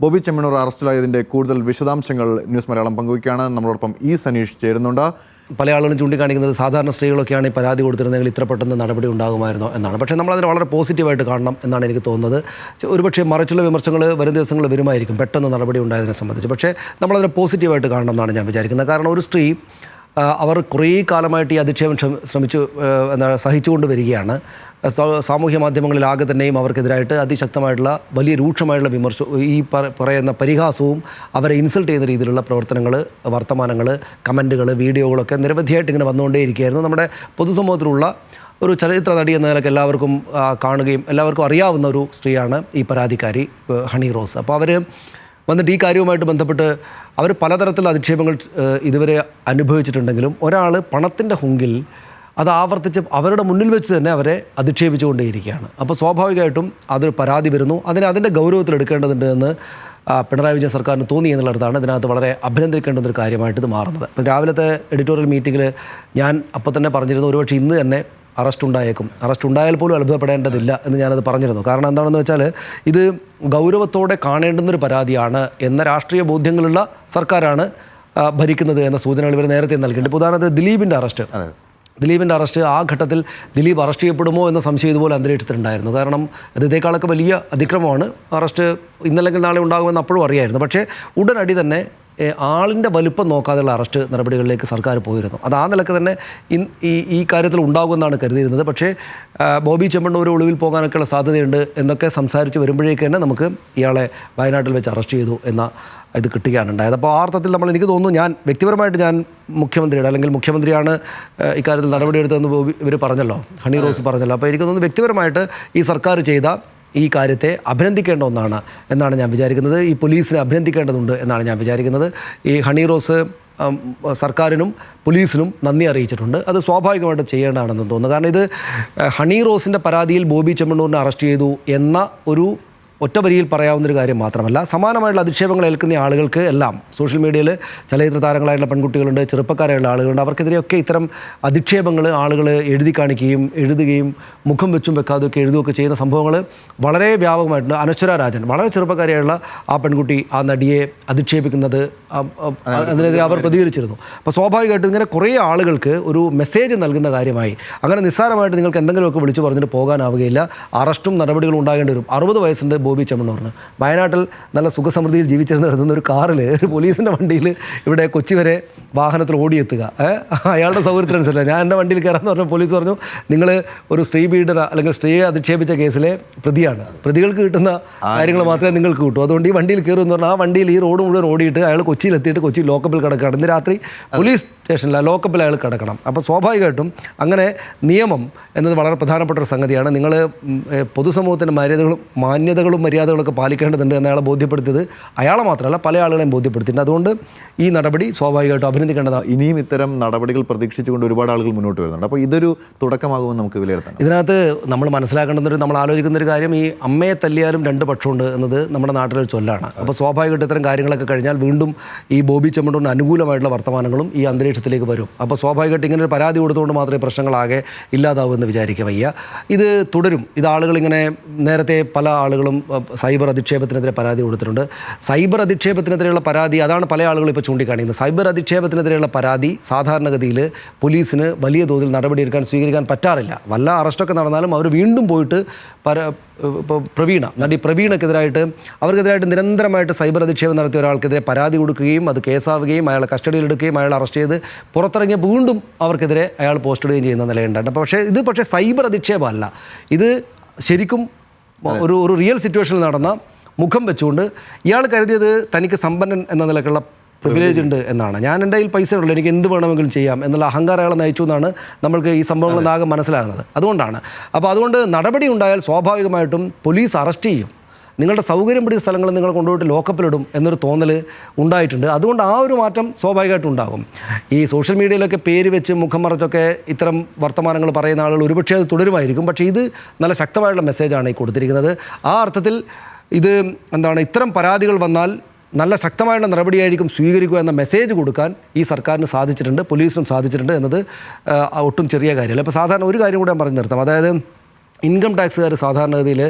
ബോബി ചെമ്മണ്ണൂർ അറസ്റ്റിലായതിൻ്റെ കൂടുതൽ വിശദാംശങ്ങൾ ന്യൂസ് മലയാളം പങ്കുവയ്ക്കുകയാണ്. നമ്മളോടൊപ്പം ഇ സനീഷ് ചേരുന്നുണ്ട്. പല ആളുകളും ചൂണ്ടിക്കാണിക്കുന്നത് സാധാരണ സ്ത്രീകളൊക്കെയാണ് ഈ പരാതി കൊടുത്തിരുന്നെങ്കിൽ ഇത്ര പെട്ടെന്ന് നടപടി ഉണ്ടാകുമായിരുന്നോ എന്നാണ്. പക്ഷേ നമ്മളതിനെ വളരെ പോസിറ്റീവായിട്ട് കാണണം എന്നാണ് എനിക്ക് തോന്നുന്നത്. ഒരുപക്ഷെ മറിച്ചുള്ള വിമർശനങ്ങൾ വരും ദിവസങ്ങളിൽ വരുമായിരിക്കും പെട്ടെന്ന് നടപടി ഉണ്ടായതിനെ സംബന്ധിച്ച്. പക്ഷേ നമ്മളതിനെ പോസിറ്റീവായിട്ട് കാണണം എന്നാണ് ഞാൻ വിചാരിക്കുന്നത്. കാരണം ഒരു സ്ത്രീ അവർ കുറേ കാലമായിട്ട് ഈ അധിക്ഷേപം സഹിച്ചുകൊണ്ട് വരികയാണ്. സാമൂഹ്യ മാധ്യമങ്ങളിലാകെ തന്നെയും അവർക്കെതിരായിട്ട് അതിശക്തമായിട്ടുള്ള വലിയ രൂക്ഷമായിട്ടുള്ള ഈ പറയുന്ന പരിഹാസവും അവരെ ഇൻസൾട്ട് ചെയ്യുന്ന രീതിയിലുള്ള പ്രവർത്തനങ്ങൾ, വർത്തമാനങ്ങൾ, കമൻറ്റുകൾ, വീഡിയോകളൊക്കെ നിരവധിയായിട്ട് ഇങ്ങനെ വന്നുകൊണ്ടേയിരിക്കുകയായിരുന്നു. നമ്മുടെ പൊതുസമൂഹത്തിലുള്ള ഒരു ചലച്ചിത്ര നടി എന്ന നിലയ്ക്ക് എല്ലാവർക്കും കാണുകയും എല്ലാവർക്കും അറിയാവുന്ന ഒരു സ്ത്രീയാണ് ഈ പരാതിക്കാരി ഹണി റോസ്. അപ്പോൾ അവർ വന്നിട്ട് ഈ കാര്യവുമായിട്ട് ബന്ധപ്പെട്ട് അവർ പലതരത്തിലുള്ള അധിക്ഷേപങ്ങൾ ഇതുവരെ അനുഭവിച്ചിട്ടുണ്ടെങ്കിലും ഒരാൾ പണത്തിൻ്റെ ഹുങ്കിൽ അത് ആവർത്തിച്ച് അവരുടെ മുന്നിൽ വെച്ച് തന്നെ അവരെ അധിക്ഷേപിച്ചുകൊണ്ടേയിരിക്കുകയാണ്. അപ്പോൾ സ്വാഭാവികമായിട്ടും അതൊരു പരാതി വരുന്നു. അതിൻ്റെ ഗൗരവത്തിലെടുക്കേണ്ടതുണ്ട് എന്ന് പിണറായി വിജയൻ സർക്കാരിന് തോന്നി എന്നുള്ളതാണ് ഇതിനകത്ത് വളരെ അഭിനന്ദിക്കേണ്ടുന്നൊരു കാര്യമായിട്ട് ഇത് മാറുന്നത്. രാവിലത്തെ എഡിറ്റോറിയൽ മീറ്റിങ്ങിൽ ഞാൻ അപ്പോൾ തന്നെ പറഞ്ഞിരുന്നു, ഒരുപക്ഷെ ഇന്ന് തന്നെ അറസ്റ്റ് ഉണ്ടായേക്കും. അറസ്റ്റ് ഉണ്ടായാൽ പോലും അത്ഭുതപ്പെടേണ്ടതില്ല എന്ന് ഞാനത് പറഞ്ഞിരുന്നു. കാരണം എന്താണെന്ന് വെച്ചാൽ ഇത് ഗൗരവത്തോടെ കാണേണ്ടുന്നൊരു പരാതിയാണ് എന്ന രാഷ്ട്രീയ ബോധ്യങ്ങളുള്ള സർക്കാരാണ് ഭരിക്കുന്നത് എന്ന സൂചനകൾ ഇവർ നേരത്തെ നൽകിയിട്ടുണ്ട്. ഉദാഹരണത്തിന് ദിലീപിൻ്റെ അറസ്റ്റ് ആ ഘട്ടത്തിൽ ദിലീപ് അറസ്റ്റ് ചെയ്യപ്പെടുമോ എന്ന സംശയം ഇതുപോലെ അന്തരീക്ഷത്തിലുണ്ടായിരുന്നു. കാരണം അത് ഇതേക്കാളൊക്കെ വലിയ അതിക്രമമാണ്. അറസ്റ്റ് ഇന്നല്ലെങ്കിൽ നാളെ ഉണ്ടാകുമെന്ന് അപ്പോഴും അറിയായിരുന്നു. പക്ഷേ ഉടനടി തന്നെ ആളിൻ്റെ വലുപ്പം നോക്കാതെയുള്ള അറസ്റ്റ് നടപടികളിലേക്ക് സർക്കാർ പോയിരുന്നു. അത് ആ നിലക്ക് തന്നെ ഈ കാര്യത്തിൽ ഉണ്ടാകുമെന്നാണ് കരുതിയിരുന്നത്. പക്ഷേ ബോബി ചെമ്മണ്ണൂർ ഒളിവിൽ പോകാനൊക്കെയുള്ള സാധ്യതയുണ്ട് എന്നൊക്കെ സംസാരിച്ച് വരുമ്പോഴേക്ക് തന്നെ നമുക്ക് ഇയാളെ വയനാട്ടിൽ വെച്ച് അറസ്റ്റ് ചെയ്തു എന്ന ഇത് കിട്ടുകയാണ് ഉണ്ടായത്. അപ്പോൾ ആ അർത്ഥത്തിൽ എനിക്ക് തോന്നുന്നു, ഞാൻ വ്യക്തിപരമായിട്ട് ഞാൻ മുഖ്യമന്ത്രിയാണ് ഇക്കാര്യത്തിൽ നടപടിയെടുത്തതെന്ന് ഇവർ പറഞ്ഞല്ലോ, ഹണി റോസ് പറഞ്ഞല്ലോ. അപ്പോൾ എനിക്ക് തോന്നുന്നു വ്യക്തിപരമായിട്ട് ഈ സർക്കാർ ചെയ്ത ഈ കാര്യത്തെ അഭിനന്ദിക്കേണ്ട ഒന്നാണ് എന്നാണ് ഞാൻ വിചാരിക്കുന്നത്. ഈ പോലീസിനെ അഭിനന്ദിക്കേണ്ടതുണ്ട് എന്നാണ് ഞാൻ വിചാരിക്കുന്നത്. ഈ ഹണി റോസ് സർക്കാരിനും പോലീസിനും നന്ദി അറിയിച്ചിട്ടുണ്ട്. അത് സ്വാഭാവികമായിട്ടും ചെയ്യേണ്ടതാണെന്ന് തോന്നുന്നു. കാരണം ഇത് ഹണി റോസിൻ്റെ പരാതിയിൽ ബോബി ചെമ്മണ്ണൂരിനെ അറസ്റ്റ് ചെയ്തു എന്ന ഒരു ഒറ്റ വരിയിൽ പറയാവുന്നൊരു കാര്യം മാത്രമല്ല, സമാനമായിട്ടുള്ള അധിക്ഷേപങ്ങൾ ഏൽക്കുന്ന ആളുകൾക്ക് എല്ലാം സോഷ്യൽ മീഡിയയിൽ ചലച്ചിത്ര താരങ്ങളായിട്ടുള്ള പെൺകുട്ടികളുണ്ട്, ചെറുപ്പക്കാരായുള്ള ആളുകളുണ്ട്. അവർക്കെതിരെയൊക്കെ ഇത്തരം അധിക്ഷേപങ്ങൾ ആളുകൾ എഴുതുകയും മുഖം വെച്ചും വെക്കാതെയൊക്കെ എഴുതുകയൊക്കെ ചെയ്യുന്ന സംഭവങ്ങൾ വളരെ വ്യാപകമായിട്ടുണ്ട്. അനശ്വര രാജൻ, വളരെ ചെറുപ്പക്കാരിയായുള്ള ആ പെൺകുട്ടി ആ നടിയെ അധിക്ഷേപിക്കുന്നത് അതിനെതിരെ അവർ പ്രതികരിച്ചിരുന്നു. അപ്പോൾ സ്വാഭാവികമായിട്ടും ഇങ്ങനെ കുറേ ആളുകൾക്ക് ഒരു മെസ്സേജ് നൽകുന്ന കാര്യമായി അങ്ങനെ നിസ്സാരമായിട്ട് നിങ്ങൾക്ക് എന്തെങ്കിലുമൊക്കെ വിളിച്ചു പറഞ്ഞിട്ട് പോകാനാവുകയില്ല. അറസ്റ്റും നടപടികളും ഉണ്ടാകേണ്ടി വരും. 60 വയസ്സുണ്ട് ബോബി ചെമ്മണ്ണൂറിന്. വയനാട്ടിൽ നല്ല സുഖസമൃദ്ധിയിൽ ജീവിച്ചിരുന്ന ഒരു കാറിൽ ഒരു പോലീസിൻ്റെ വണ്ടിയിൽ ഇവിടെ കൊച്ചി വരെ വാഹനത്തിൽ ഓടിയെത്തുക അയാളുടെ സൗകര്യത്തിനനുസരിച്ച്. ഞാൻ എൻ്റെ വണ്ടിയിൽ കയറാമെന്ന് പറഞ്ഞാൽ പോലീസ് പറഞ്ഞു, നിങ്ങൾ ഒരു സ്ത്രീ പീഡന അല്ലെങ്കിൽ സ്ത്രീയെ അധിക്ഷേപിച്ച കേസിലെ പ്രതിയാണ്, പ്രതികൾക്ക് കിട്ടുന്ന കാര്യങ്ങൾ മാത്രമേ നിങ്ങൾക്ക് കിട്ടൂ, അതുകൊണ്ട് ഈ വണ്ടിയിൽ കയറുമെന്ന് പറഞ്ഞാൽ ആ വണ്ടിയിൽ ഈ റോഡ് മുഴുവൻ ഓടിയിട്ട് അയാൾ കൊച്ചിയിലെത്തിയിട്ട് കൊച്ചി ലോക്കപ്പിൽ കിടക്കുകയാണ്. ഇന്ന് രാത്രി പോലീസ് സ്റ്റേഷനിൽ ലോക്കപ്പിൽ അയാൾ കിടക്കണം. അപ്പോൾ സ്വാഭാവികമായിട്ടും അങ്ങനെ നിയമം എന്നത് വളരെ പ്രധാനപ്പെട്ട ഒരു സംഗതിയാണ്. നിങ്ങൾ പൊതുസമൂഹത്തിൻ്റെ മാന്യതകളും മര്യാദകളൊക്കെ പാലിക്കേണ്ടതുണ്ട് എന്ന് അയാളെ ബോധ്യപ്പെടുത്തിയത് അയാളെ മാത്രമല്ല പല ആളുകളെയും ബോധ്യപ്പെടുത്തിയിട്ടുണ്ട്. അതുകൊണ്ട് ഈ നടപടി സ്വാഭാവികമായിട്ടും അഭിനന്ദിക്കേണ്ടതാണ്. ഇനിയും ഇത്തരം നടപടികൾ പ്രതീക്ഷിച്ചുകൊണ്ട് ഒരുപാട് ആളുകൾ മുന്നോട്ട് വരുന്നുണ്ട്. അപ്പോൾ ഇതൊരു തുടക്കമാകുമെന്ന് നമുക്ക് വിലയിരുത്താം. ഇതിനകത്ത് നമ്മൾ നമ്മൾ ആലോചിക്കുന്നൊരു കാര്യം, ഈ അമ്മയെ തല്ലിയാലും 2 പക്ഷമുണ്ട് എന്നത് നമ്മുടെ നാട്ടിലൊരു ചൊല്ലാണ്. അപ്പോൾ സ്വാഭാവികമായിട്ട് ഇത്തരം കാര്യങ്ങളൊക്കെ കഴിഞ്ഞാൽ വീണ്ടും ഈ ബോബി ചെമ്മണ്ണൂരിന് അനുകൂലമായിട്ടുള്ള വർത്തമാനങ്ങളും ഈ അന്തരീക്ഷത്തിലേക്ക് വരും. അപ്പോൾ സ്വാഭാവികമായിട്ട് ഇങ്ങനെ ഒരു പരാതി കൊടുത്തുകൊണ്ട് മാത്രമേ പ്രശ്നങ്ങളാകെ ഇല്ലാതാവുമെന്ന് വിചാരിക്കുക വയ്യ. ഇത് തുടരും. ഇത് ആളുകളിങ്ങനെ നേരത്തെ പല ആളുകളും സൈബർ അധിക്ഷേപത്തിനെതിരെ പരാതി കൊടുത്തിട്ടുണ്ട്. സൈബർ അധിക്ഷേപത്തിനെതിരെയുള്ള പരാതി, അതാണ് പല ആളുകളും ഇപ്പോൾ ചൂണ്ടിക്കാണിക്കുന്നത്. സൈബർ അധിക്ഷേപത്തിനെതിരെയുള്ള പരാതി സാധാരണഗതിയിൽ പോലീസിന് വലിയ തോതിൽ നടപടിയെടുക്കാൻ സ്വീകരിക്കാൻ പറ്റാറില്ല. വല്ല അറസ്റ്റൊക്കെ നടന്നാലും അവർ വീണ്ടും പോയിട്ട് ഇപ്പോൾ നടി പ്രവീണക്കെതിരായിട്ട് അവർക്കെതിരായിട്ട് നിരന്തരമായിട്ട് സൈബർ അധിക്ഷേപം നടത്തിയ ഒരാൾക്കെതിരെ പരാതി കൊടുക്കുകയും അത് കേസാവുകയും അയാളെ കസ്റ്റഡിയിലെടുക്കുകയും അയാൾ അറസ്റ്റ് ചെയ്ത് പുറത്തിറങ്ങിയ വീണ്ടും അവർക്കെതിരെ അയാൾ പോസ്റ്റ് ഇടുകയും ചെയ്യുന്ന നിലയുണ്ടായിട്ട്. പക്ഷേ സൈബർ അധിക്ഷേപമല്ല, ഇത് ശരിക്കും ഒരു റിയൽ സിറ്റുവേഷനിൽ നടന്ന മുഖം വെച്ചുകൊണ്ട് ഇയാൾ കരുതിയത് തനിക്ക് സമ്പന്നൻ എന്ന നിലക്കുള്ള പ്രിവിലേജ് ഉണ്ട് എന്നാണ്. ഞാൻ എൻ്റെ കയ്യിൽ പൈസ ഉള്ളൂ, എനിക്ക് എന്ത് വേണമെങ്കിലും ചെയ്യാം എന്നുള്ള അഹങ്കാരം അയാളെ നയിച്ചു എന്നാണ് നമ്മൾക്ക് ഈ സംഭവങ്ങൾ നാഗം മനസ്സിലാകുന്നത്. അതുകൊണ്ട് നടപടി ഉണ്ടായാൽ സ്വാഭാവികമായിട്ടും പോലീസ് അറസ്റ്റ് ചെയ്യും. നിങ്ങളുടെ സൗകര്യം പിടിച്ച സ്ഥലങ്ങളിൽ നിങ്ങൾ കൊണ്ടുപോയിട്ട് ലോക്കപ്പിലിടും എന്നൊരു തോന്നൽ ഉണ്ടായിട്ടുണ്ട്. അതുകൊണ്ട് ആ ഒരു മാറ്റം സ്വാഭാവികമായിട്ടും ഉണ്ടാകും. ഈ സോഷ്യൽ മീഡിയയിലൊക്കെ പേര് വെച്ച് മുഖം മറച്ചൊക്കെ ഇത്തരം വർത്തമാനങ്ങൾ പറയുന്ന ആളുകൾ ഒരുപക്ഷെ അത് തുടരുമായിരിക്കും. പക്ഷേ ഇത് നല്ല ശക്തമായിട്ടുള്ള മെസ്സേജാണ് ഈ കൊടുത്തിരിക്കുന്നത്. ആ അർത്ഥത്തിൽ ഇത് ഇത്തരം പരാതികൾ വന്നാൽ നല്ല ശക്തമായുള്ള നടപടിയായിരിക്കും സ്വീകരിക്കുക എന്ന മെസ്സേജ് കൊടുക്കാൻ ഈ സർക്കാരിന് സാധിച്ചിട്ടുണ്ട്, പോലീസിനും സാധിച്ചിട്ടുണ്ട് എന്നത് ഒട്ടും ചെറിയ കാര്യമല്ല. ഇപ്പോൾ സാധാരണ ഒരു കാര്യം കൂടെ ഞാൻ പറഞ്ഞു നിർത്താം. അതായത് ഇൻകം ടാക്സുകാർ സാധാരണഗതിയിൽ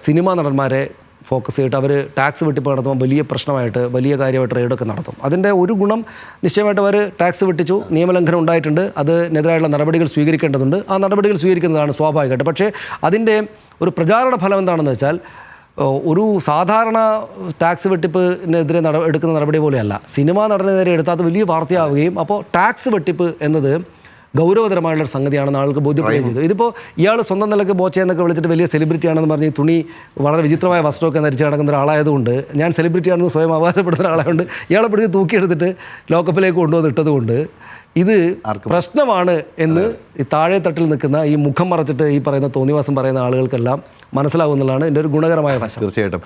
സിനിമാ നടന്മാരെ ഫോക്കസ് ചെയ്തിട്ട് അവർ ടാക്സ് വെട്ടിപ്പ് നടത്തുമ്പോൾ വലിയ പ്രശ്നമായിട്ട് വലിയ കാര്യമായിട്ട് റെയ്ഡൊക്കെ നടത്തും. അതിൻ്റെ ഒരു ഗുണം നിശ്ചയമായിട്ട് അവർ ടാക്സ് വെട്ടിച്ചു, നിയമലംഘനം ഉണ്ടായിട്ടുണ്ട്, അതിനെതിരായുള്ള നടപടികൾ സ്വീകരിക്കേണ്ടതുണ്ട്. ആ നടപടികൾ സ്വീകരിക്കുന്നതാണ് സ്വാഭാവികമായിട്ട്. പക്ഷേ അതിൻ്റെ ഒരു പ്രചാരണ ഫലം എന്താണെന്ന് വെച്ചാൽ ഒരു സാധാരണ ടാക്സ് വെട്ടിപ്പിനെതിരെ എടുക്കുന്ന നടപടി പോലെയല്ല. സിനിമാ നടനെതിരെ എടുത്താൽ അത് വലിയ വാർത്തയാവുകയും അപ്പോൾ ടാക്സ് വെട്ടിപ്പ് എന്നത് ഗൗരവതരമായുള്ളൊരു സംഗതിയാണെന്ന് ആൾക്ക് ബോധ്യപ്പെടുകയും ചെയ്തു. ഇതിപ്പോൾ ഇയാൾ സ്വന്തം നിലയ്ക്ക് ബോച്ചയെന്നൊക്കെ വിളിച്ചിട്ട് വലിയ സെലിബ്രിറ്റി ആണെന്ന് പറഞ്ഞ് ഈ തുണി വളരെ വിചിത്രമായ വസ്ത്രമൊക്കെ ധരിച്ച് നടക്കുന്ന ഒരാളായതുകൊണ്ട്, ഞാൻ സെലിബ്രിറ്റി ആണെന്ന് സ്വയം അവകാശപ്പെടുന്ന ഒരാളായതുകൊണ്ട് ഇയാളെ പിടിച്ച് തൂക്കിയെടുത്തിട്ട് ലോക്കപ്പിലേക്ക് കൊണ്ടുവന്നിട്ടതുകൊണ്ട് ഇത് പ്രശ്നമാണ് എന്ന് ഈ താഴെ തട്ടിൽ നിൽക്കുന്ന ഈ മുഖം മറച്ചിട്ട് ഈ പറയുന്ന തോന്നിവാസം പറയുന്ന ആളുകൾക്കെല്ലാം മനസ്സിലാവുന്നതാണ് ഇതിൻ്റെ ഒരു ഗുണകരമായ വശം. തീർച്ചയായിട്ടും.